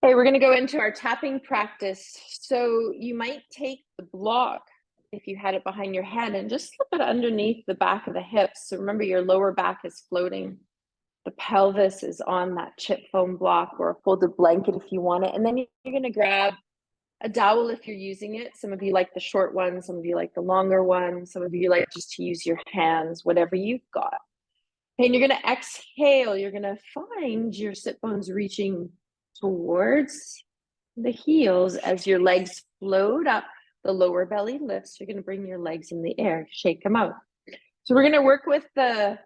Okay, we're going to go into our tapping practice. So you might take the block, if you had it behind your head, and just slip it underneath the back of the hips. So remember, your lower back is floating. The pelvis is on that chip foam block or a folded blanket if you want it. And then you're going to grab a dowel if you're using it. Some of you like the short one, some of you like the longer one, some of you like just to use your hands, whatever you've got. And you're going to exhale. You're going to find your sit bones reaching towards the heels as your legs float up, the lower belly lifts. You're going to bring your legs in the air, shake them out. So we're going to work with the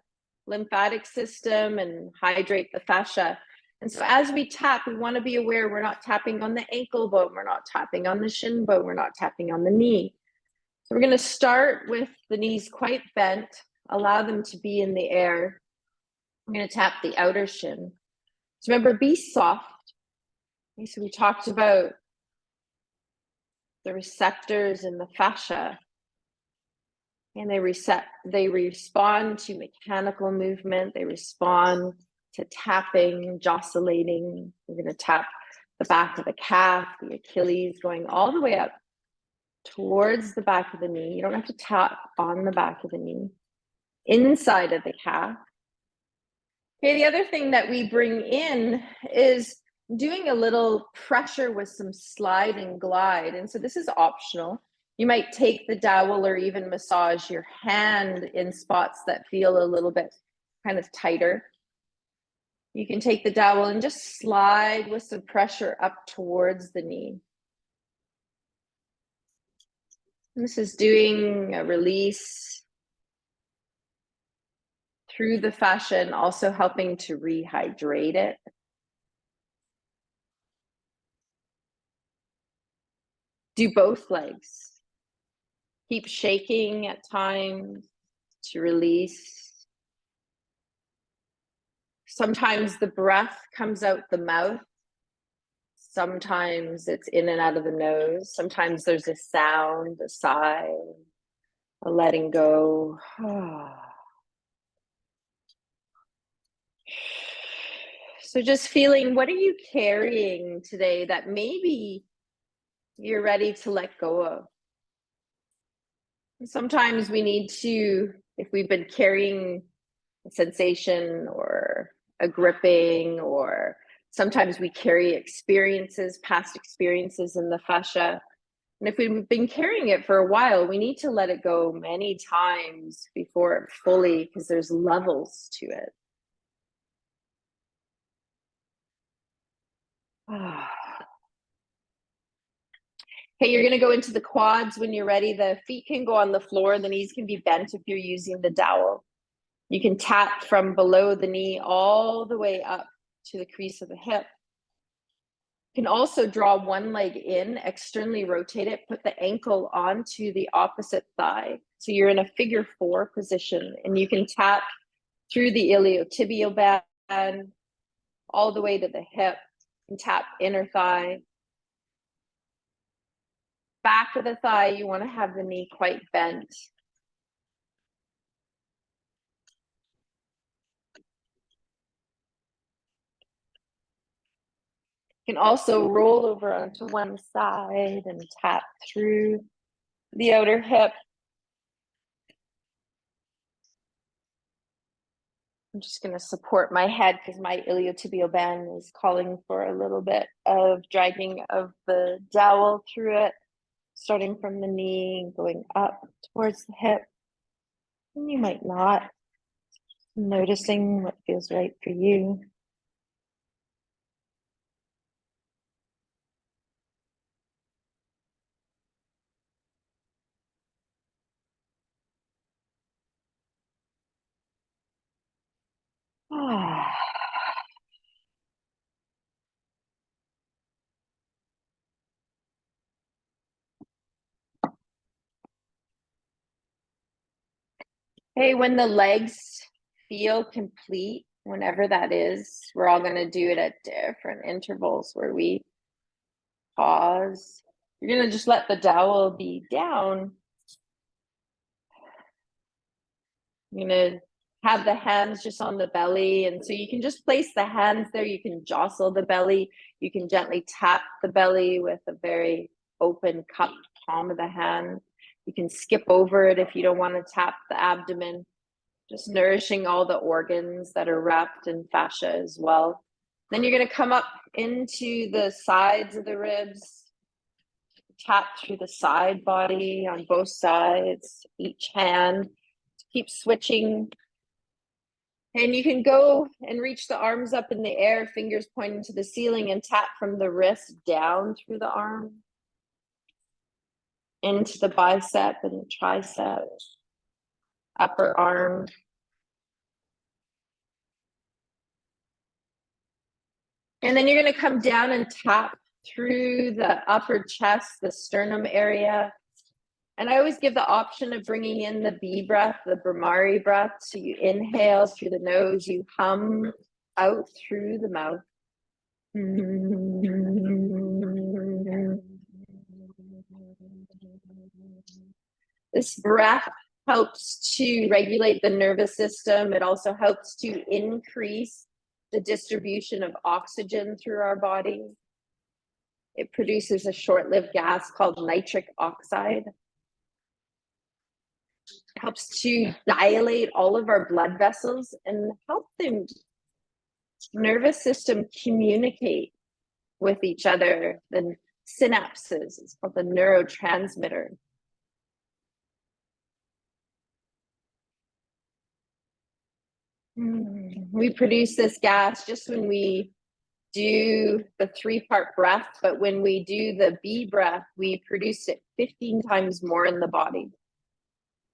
lymphatic system and hydrate the fascia. And so as we tap, we want to be aware we're not tapping on the ankle bone, we're not tapping on the shin bone, we're not tapping on the knee. So we're going to start with the knees quite bent, allow them to be in the air. I'm going to tap the outer shin. So remember, be soft. Okay, so we talked about the receptors in the fascia, and they respond to mechanical movement. They respond to tapping, jostulating. We're going to tap the back of the calf, the Achilles, going all the way up towards the back of the knee. You don't have to tap on the back of the knee, inside of the calf. Okay, the other thing that we bring in is doing a little pressure with some slide and glide. And so this is optional. You might take the dowel or even massage your hand in spots that feel a little bit kind of tighter. You can take the dowel and just slide with some pressure up towards the knee. And this is doing a release through the fascia and also helping to rehydrate it. Do both legs. Keep shaking at times to release. Sometimes the breath comes out the mouth. Sometimes it's in and out of the nose. Sometimes there's a sound, a sigh, a letting go. So just feeling, what are you carrying today that maybe you're ready to let go of? Sometimes we need to, if we've been carrying a sensation or a gripping, or sometimes we carry experiences, past experiences in the fascia. And if we've been carrying it for a while, we need to let it go many times before it fully, because there's levels to it. Okay, you're going to go into the quads when you're ready. The feet can go on the floor. The knees can be bent if you're using the dowel. You can tap from below the knee all the way up to the crease of the hip. You can also draw one leg in, externally rotate it, put the ankle onto the opposite thigh. So you're in a figure 4 position, and you can tap through the iliotibial band all the way to the hip, and tap inner thigh. Back of the thigh, you want to have the knee quite bent. You can also roll over onto one side and tap through the outer hip. I'm just going to support my head because my iliotibial band is calling for a little bit of dragging of the dowel through it, starting from the knee, going up towards the hip. And you might not. Noticing what feels right for you. Hey, when the legs feel complete, whenever that is, we're all going to do it at different intervals where we pause. You're going to just let the dowel be down. You're going to have the hands just on the belly. And so you can just place the hands there. You can jostle the belly. You can gently tap the belly with a very open cupped palm of the hand. You can skip over it if you don't want to tap the abdomen, just nourishing all the organs that are wrapped in fascia as well. Then you're going to come up into the sides of the ribs, tap through the side body on both sides, each hand. Keep switching. And you can go and reach the arms up in the air, fingers pointing to the ceiling, and tap from the wrist down through the arm, into the bicep and the tricep, upper arm. And then you're going to come down and tap through the upper chest, the sternum area. And I always give the option of bringing in the B breath, the Brahmari breath. So you inhale through the nose, you hum out through the mouth. This breath helps to regulate the nervous system. It also helps to increase the distribution of oxygen through our body. It produces a short-lived gas called nitric oxide. It helps to dilate all of our blood vessels and help the nervous system communicate with each other. The synapses, it's called the neurotransmitter. We produce this gas just when we do the 3-part breath, but when we do the B breath, we produce it 15 times more in the body.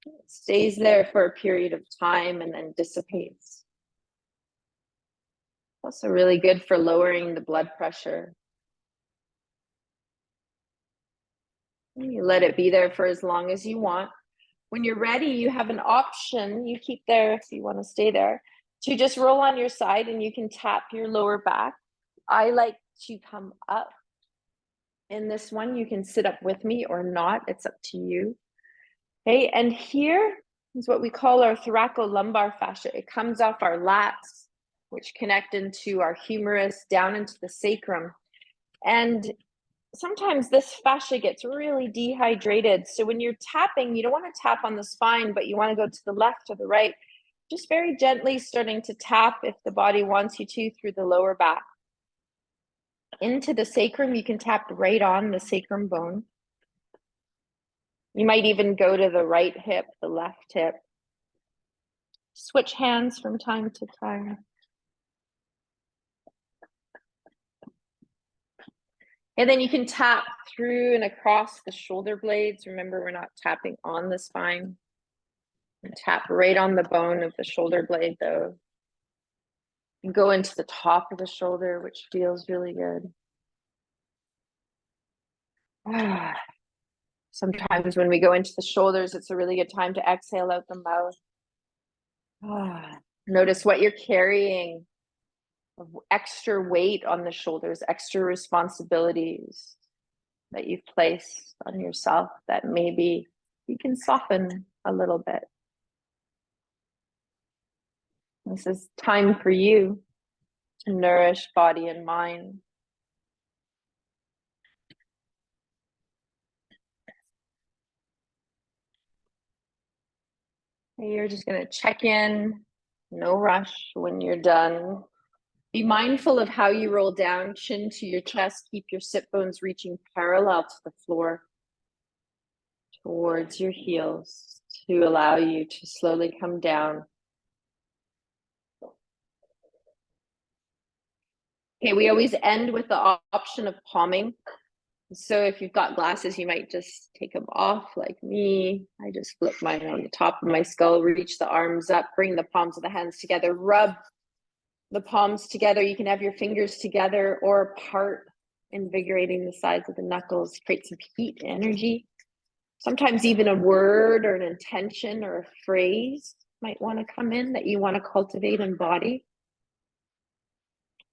It stays there for a period of time and then dissipates. Also really good for lowering the blood pressure. You let it be there for as long as you want. When you're ready, you have an option, you keep there if you want to stay there, to just roll on your side and you can tap your lower back. I like to come up in this one. You can sit up with me or not, it's up to you. Okay, and here is what we call our thoracolumbar fascia. It comes off our lats, which connect into our humerus, down into the sacrum. And sometimes this fascia gets really dehydrated. So when you're tapping, you don't want to tap on the spine, but you want to go to the left or the right. Just very gently starting to tap, if the body wants you to, through the lower back. Into the sacrum, you can tap right on the sacrum bone. You might even go to the right hip, the left hip. Switch hands from time to time. And then you can tap through and across the shoulder blades. Remember, we're not tapping on the spine. And tap right on the bone of the shoulder blade, though. And go into the top of the shoulder, which feels really good. Sometimes when we go into the shoulders, it's a really good time to exhale out the mouth. Notice what you're carrying. Extra weight on the shoulders, extra responsibilities that you've placed on yourself that maybe you can soften a little bit. This is time for you to nourish body and mind. You're just going to check in, no rush when you're done. Be mindful of how you roll down, chin to your chest. Keep your sit bones reaching parallel to the floor, towards your heels, to allow you to slowly come down. Okay, we always end with the option of palming. So if you've got glasses, you might just take them off like me. I just flip mine on the top of my skull, reach the arms up, bring the palms of the hands together, rub the palms together. You can have your fingers together or apart, invigorating the sides of the knuckles, create some heat energy. Sometimes even a word or an intention or a phrase might want to come in that you want to cultivate and embody.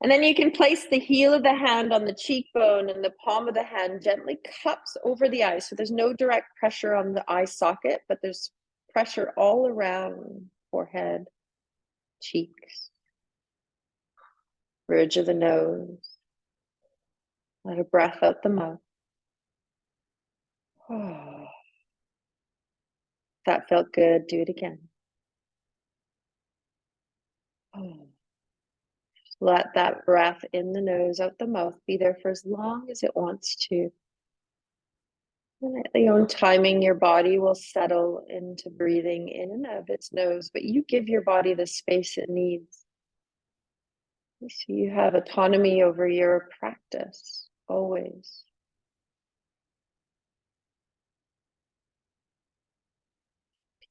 And then you can place the heel of the hand on the cheekbone and the palm of the hand gently cups over the eye. So there's no direct pressure on the eye socket, but there's pressure all around forehead, cheeks, bridge of the nose. Let a breath out the mouth. Oh, that felt good. Do it again. Oh. Let that breath in the nose, out the mouth, be there for as long as it wants to. And at your own timing, your body will settle into breathing in and out of its nose, but you give your body the space it needs. So you have autonomy over your practice, always.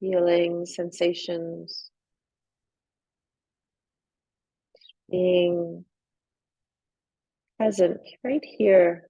Feeling, sensations, being present right here.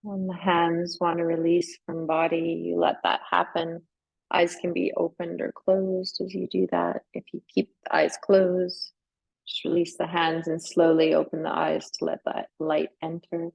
When the hands want to release from body, you let that happen. Eyes can be opened or closed as you do that. If you keep the eyes closed, just release the hands and slowly open the eyes to let that light enter.